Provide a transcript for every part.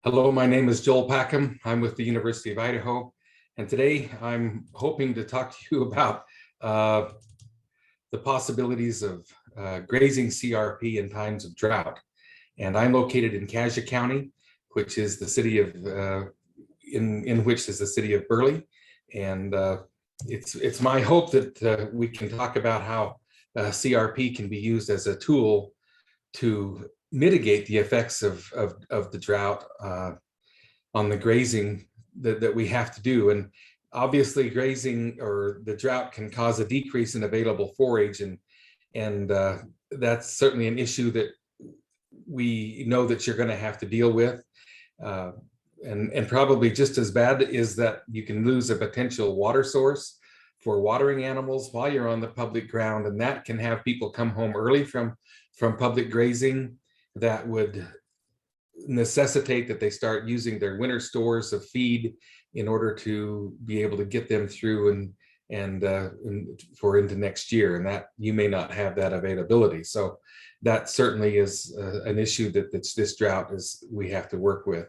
Hello, my name is Joel Packham. I'm with the University of Idaho, and today I'm hoping to talk to you about uh, the possibilities of grazing CRP in times of drought. And I'm located in Cassia County, which is the city of in which is the city of Burley, and it's my hope that we can talk about how CRP can be used as a tool to mitigate the effects of the drought on the grazing that we have to do. And obviously grazing or the drought can cause a decrease in available forage, and that's certainly an issue that we know that you're going to have to deal with. Uh, and probably just as bad is that you can lose a potential water source for watering animals while you're on the public ground, and that can have people come home early from public grazing. That would necessitate that they start using their winter stores of feed in order to be able to get them through and for into next year, and that you may not have that availability. So that certainly is an issue that this drought is we have to work with.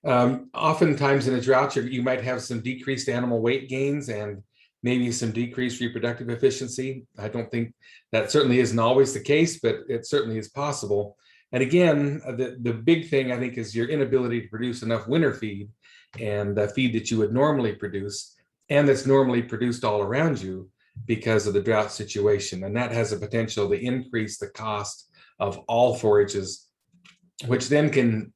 Oftentimes in a drought, you might have some decreased animal weight gains and maybe some decreased reproductive efficiency. I don't think that certainly isn't always the case, but it certainly is possible. And again, the big thing I think is your inability to produce enough winter feed and feed that you would normally produce and that's normally produced all around you because of the drought situation. And that has a potential to increase the cost of all forages, which then can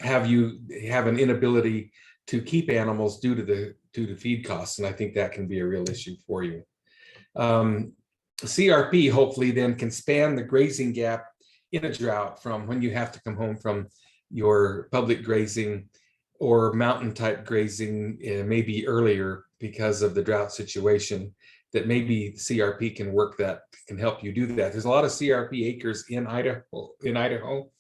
have you have an inability to keep animals due to feed costs. And I think that can be a real issue for you. CRP hopefully then can span the grazing gap in a drought from when you have to come home from your public grazing or mountain type grazing, maybe earlier because of the drought situation, that maybe CRP can work, that can help you do that. There's a lot of CRP acres in Idaho.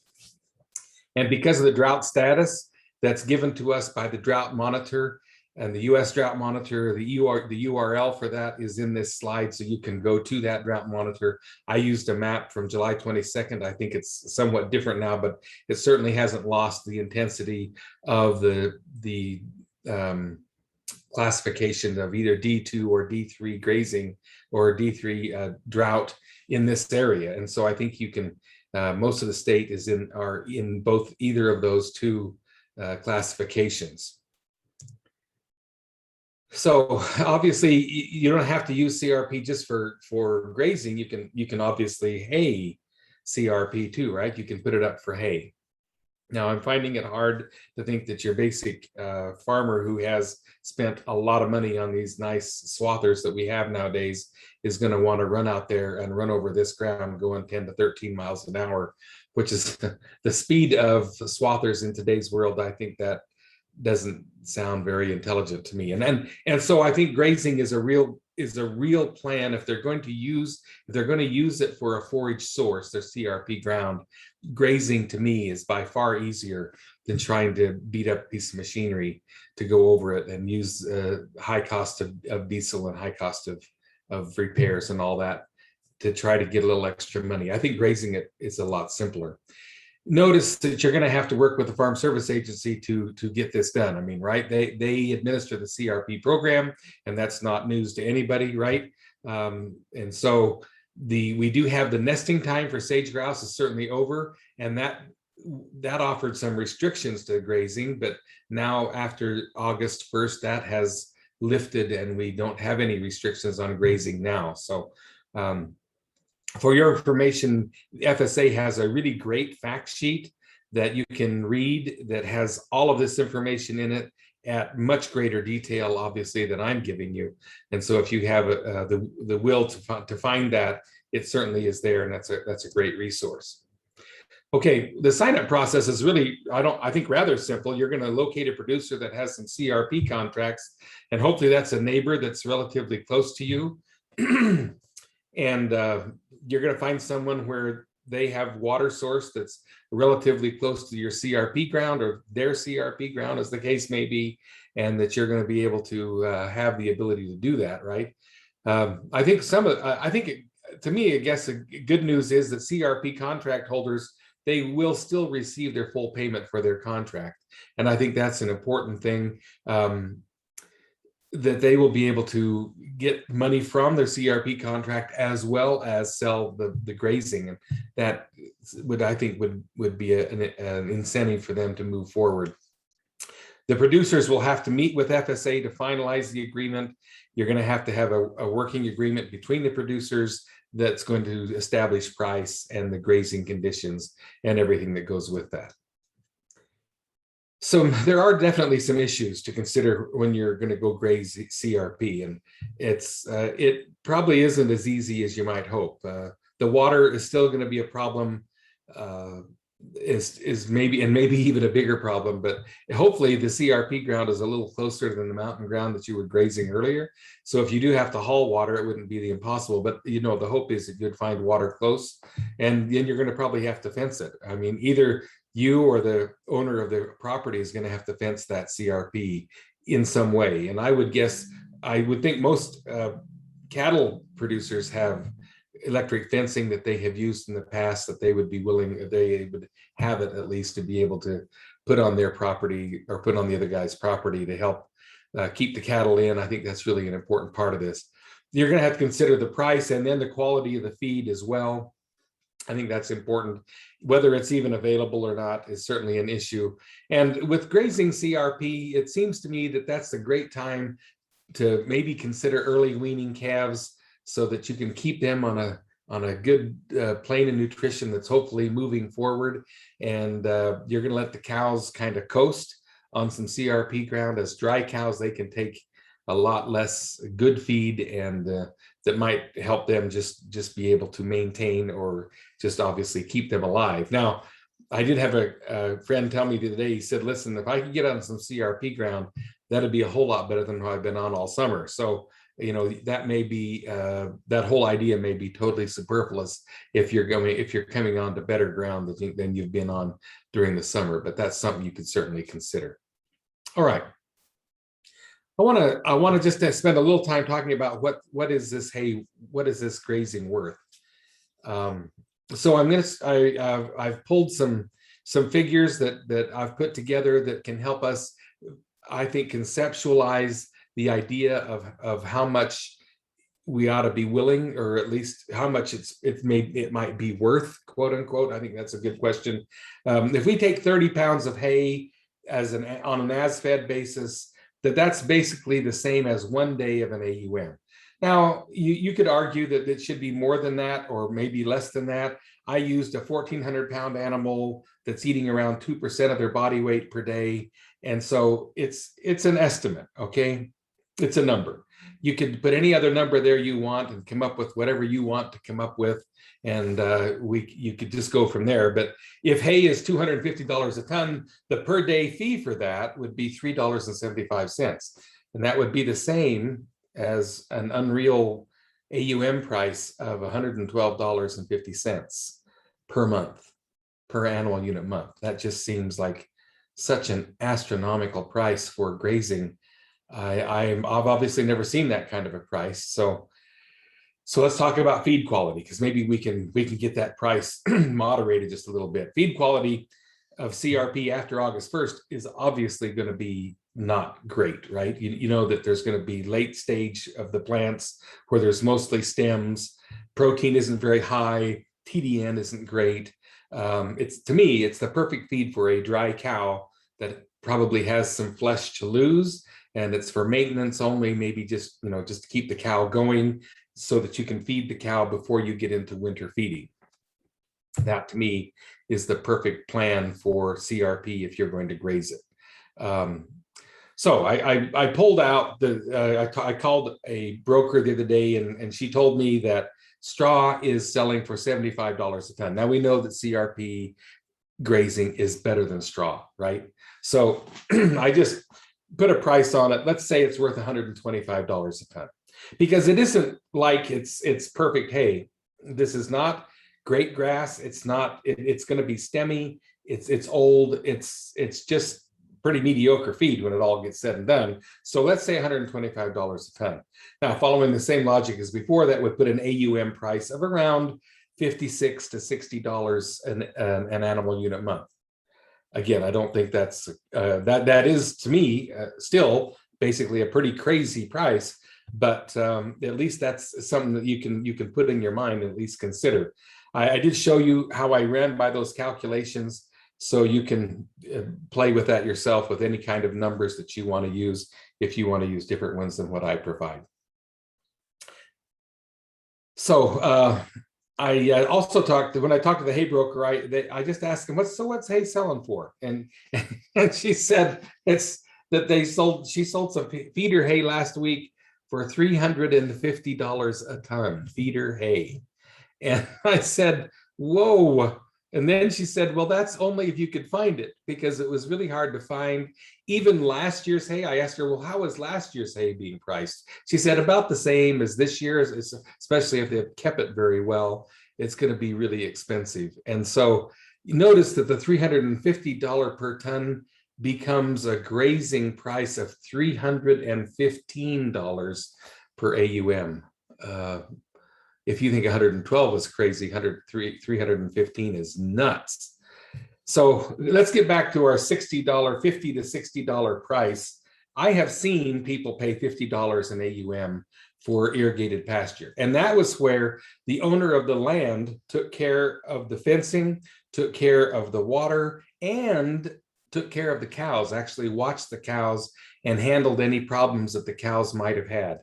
And because of the drought status that's given to us by the Drought Monitor and the US Drought Monitor, the URL for that is in this slide, so you can go to that Drought Monitor. I used a map from July 22nd. I think it's somewhat different now, but it certainly hasn't lost the intensity of the classification of either D2 or D3 grazing or D3 drought in this area. And so I think you can, most of the state is in both either of those two classifications. So obviously you don't have to use CRP just for grazing. You can obviously hay CRP too, right? You can put it up for hay. Now I'm finding it hard to think that your basic farmer who has spent a lot of money on these nice swathers that we have nowadays is going to want to run out there and run over this ground going 10 to 13 miles an hour, which is the speed of swathers in today's world. I think that doesn't sound very intelligent to me. And so I think grazing is a real plan if they're going to use it for a forage source, their CRP ground. Grazing to me is by far easier than trying to beat up a piece of machinery to go over it and use high cost of diesel and high cost of repairs and all that to try to get a little extra money. I think grazing it is a lot simpler. Notice that you're going to have to work with the Farm Service Agency to get this done. I mean, right? They administer the CRP program, and that's not news to anybody, right? And so we do have the nesting time for sage grouse is certainly over, and that offered some restrictions to grazing, but now after August 1st, that has lifted, and we don't have any restrictions on grazing now. So for your information, the FSA has a really great fact sheet that you can read that has all of this information in it at much greater detail, obviously, than I'm giving you. And so if you have the will to find that, it certainly is there, and that's a great resource. Okay, the sign-up process is really, I think rather simple. You're going to locate a producer that has some CRP contracts, and hopefully that's a neighbor that's relatively close to you. And you're going to find someone where they have water source that's relatively close to your CRP ground or their CRP ground, as the case may be, and that you're going to be able to have the ability to do that, right? I think to me, I guess the good news is that CRP contract holders they will still receive their full payment for their contract. And I think that's an important thing, that they will be able to get money from their CRP contract as well as sell the grazing. And that would, I think, would be an incentive for them to move forward. The producers will have to meet with FSA to finalize the agreement. You're going to have a working agreement between the producers that's going to establish price and the grazing conditions and everything that goes with that. So there are definitely some issues to consider when you're going to go graze CRP, and it probably isn't as easy as you might hope. The water is still going to be a problem, is maybe even a bigger problem, but hopefully the CRP ground is a little closer than the mountain ground that you were grazing earlier. So if you do have to haul water, it wouldn't be the impossible, but the hope is that you'd find water close, and then you're going to probably have to fence it. I mean, either you or the owner of the property is going to have to fence that CRP in some way. And I would think most cattle producers have electric fencing that they have used in the past, that they would be willing, they would have it at least to be able to put on their property or put on the other guy's property to help keep the cattle in. I think that's really an important part of this. You're going to have to consider the price and then the quality of the feed as well. I think that's important. Whether it's even available or not is certainly an issue. And with grazing CRP, it seems to me that that's a great time to maybe consider early weaning calves so that you can keep them on a good plane of nutrition that's hopefully moving forward. And you're going to let the cows kind of coast on some CRP ground. As dry cows, they can take a lot less good feed, and that might help them just be able to maintain or just obviously keep them alive. Now, I did have a friend tell me the other day, he said, listen, if I could get on some CRP ground, that'd be a whole lot better than what I've been on all summer. So, that may be, that whole idea may be totally superfluous if you're coming on to better ground than you've been on during the summer, but that's something you could certainly consider. All right. I want to just spend a little time talking about what is this hay, what is this grazing worth? So I've pulled some figures that I've put together that can help us, I think, conceptualize the idea of how much we ought to be willing, or at least how much it might be worth, quote unquote. I think that's a good question. If we take 30 pounds of hay on an as-fed basis, that's basically the same as 1 day of an AUM. Now, you could argue that it should be more than that or maybe less than that. I used a 1,400-pound animal that's eating around 2% of their body weight per day. And so it's an estimate, okay? It's a number. You could put any other number there you want and come up with whatever you want to come up with. And you could just go from there. But if hay is $250 a ton, the per day fee for that would be $3.75. And that would be the same as an unreal AUM price of $112.50 per month, per annual unit month. That just seems like such an astronomical price for grazing. I've obviously never seen that kind of a price. So let's talk about feed quality, because maybe we can get that price moderated just a little bit. Feed quality of CRP after August 1st is obviously going to be not great, right? You know that there's going to be late stage of the plants where there's mostly stems. Protein isn't very high. TDN isn't great. To me, it's the perfect feed for a dry cow that probably has some flesh to lose, and it's for maintenance only, maybe just to keep the cow going so that you can feed the cow before you get into winter feeding. That to me is the perfect plan for CRP if you're going to graze it. So I pulled out I called a broker the other day, and she told me that straw is selling for $75 a ton. Now we know that CRP grazing is better than straw, right? So I just put a price on it. Let's say it's worth $125 a ton, because it isn't like it's perfect hay. This is not great grass. It's going to be stemmy. It's old. It's just pretty mediocre feed when it all gets said and done. So let's say $125 a ton. Now, following the same logic as before, that would put an AUM price of around $56 to $60 an animal unit month. Again, I don't think that's that is to me still basically a pretty crazy price, but at least that's something that you can put in your mind and at least consider. I did show you how I ran by those calculations, so you can play with that yourself with any kind of numbers that you want to use, if you want to use different ones than what I provide. So I also talked when I talked to the hay broker. I just asked him, what's hay selling for? And she said it's that she sold some feeder hay last week for $350 a ton, feeder hay. And I said, whoa. And then she said, well, that's only if you could find it, because it was really hard to find even last year's hay. I asked her, well, how is last year's hay being priced? She said about the same as this year's, especially if they've kept it very well, it's going to be really expensive. And so you notice that the $350 per ton becomes a grazing price of $315 per AUM. If you think 112 is crazy, 315 is nuts. So let's get back to our $60, $50 to $60 price. I have seen people pay $50 an AUM for irrigated pasture. And that was where the owner of the land took care of the fencing, took care of the water, and took care of the cows, actually watched the cows and handled any problems that the cows might have had.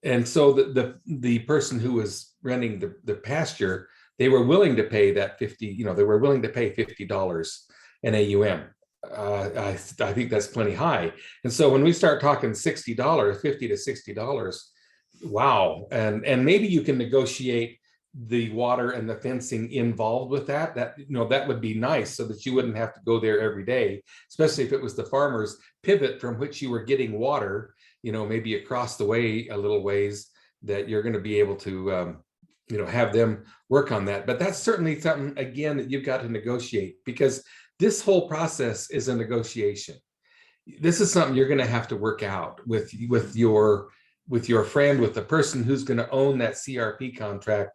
And so the person who was renting the pasture, they were willing to pay that they were willing to pay $50 an AUM. I think that's plenty high. And so when we start talking $60, $50 to $60, wow. And maybe you can negotiate the water and the fencing involved with that. That would be nice, so that you wouldn't have to go there every day, especially if it was the farmer's pivot from which you were getting water, maybe across the way a little ways, that you're going to be able to have them work on that. But that's certainly something, again, that you've got to negotiate, because this whole process is a negotiation. This is something you're going to have to work out with your friend, with the person who's going to own that CRP contract.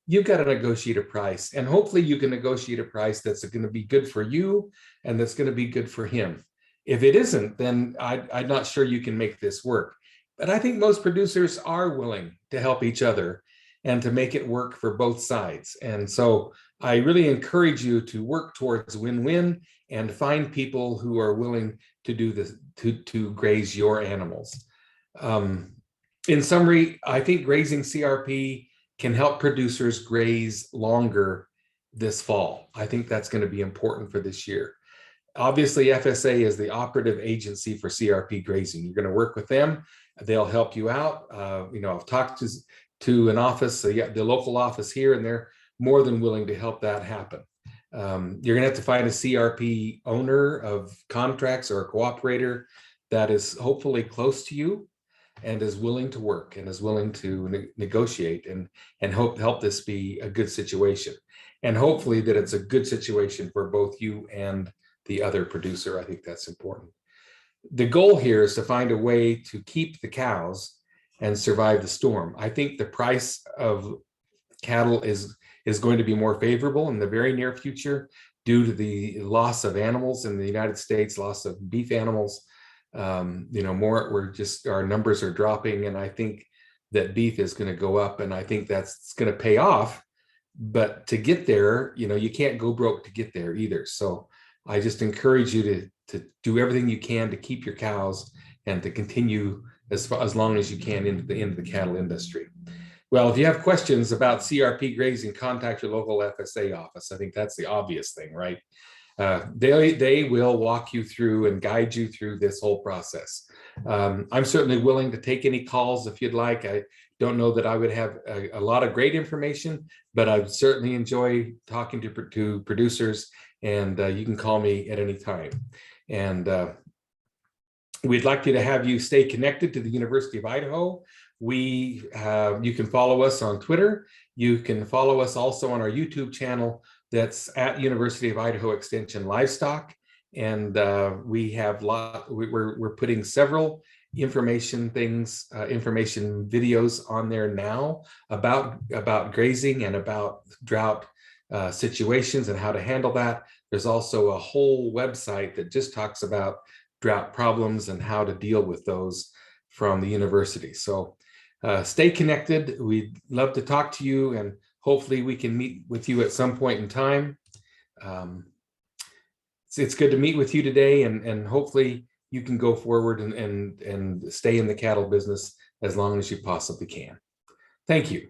You've got to negotiate a price, and hopefully you can negotiate a price that's going to be good for you and that's going to be good for him. If it isn't, then I'm not sure you can make this work. But I think most producers are willing to help each other and to make it work for both sides. And so I really encourage you to work towards win-win and find people who are willing to do this, to graze your animals. In summary, I think Grazing CRP can help producers graze longer this fall. I think that's going to be important for this year. Obviously, FSA is the operative agency for CRP grazing. You're going to work with them. They'll help you out. I've talked to an office, the local office here, and they're more than willing to help that happen. You're going to have to find a CRP owner of contracts or a cooperator that is hopefully close to you and is willing to work and is willing to negotiate and help this be a good situation. And hopefully that it's a good situation for both you and the other producer. I think that's important. The goal here is to find a way to keep the cows and survive the storm. I think the price of cattle is going to be more favorable in the very near future due to the loss of animals in the United States, loss of beef animals. Our numbers are dropping, and I think that beef is going to go up, and I think that's going to pay off. But to get there, you can't go broke to get there either. So I just encourage you to do everything you can to keep your cows and to continue as long as you can into the cattle industry. Well, if you have questions about CRP grazing, contact your local FSA office. I think that's the obvious thing, right? They will walk you through and guide you through this whole process. I'm certainly willing to take any calls if you'd like. I don't know that I would have a lot of great information, but I certainly enjoy talking to producers, and you can call me at any time. And we'd like to have you stay connected to the University of Idaho. You can follow us on Twitter. You can follow us also on our YouTube channel. That's at University of Idaho Extension Livestock. And we're putting several information videos on there now about grazing and about drought situations and how to handle that. There's also a whole website that just talks about drought problems and how to deal with those from the university. So stay connected. We'd love to talk to you, and hopefully we can meet with you at some point in time. It's good to meet with you today, and hopefully you can go forward and stay in the cattle business as long as you possibly can. Thank you.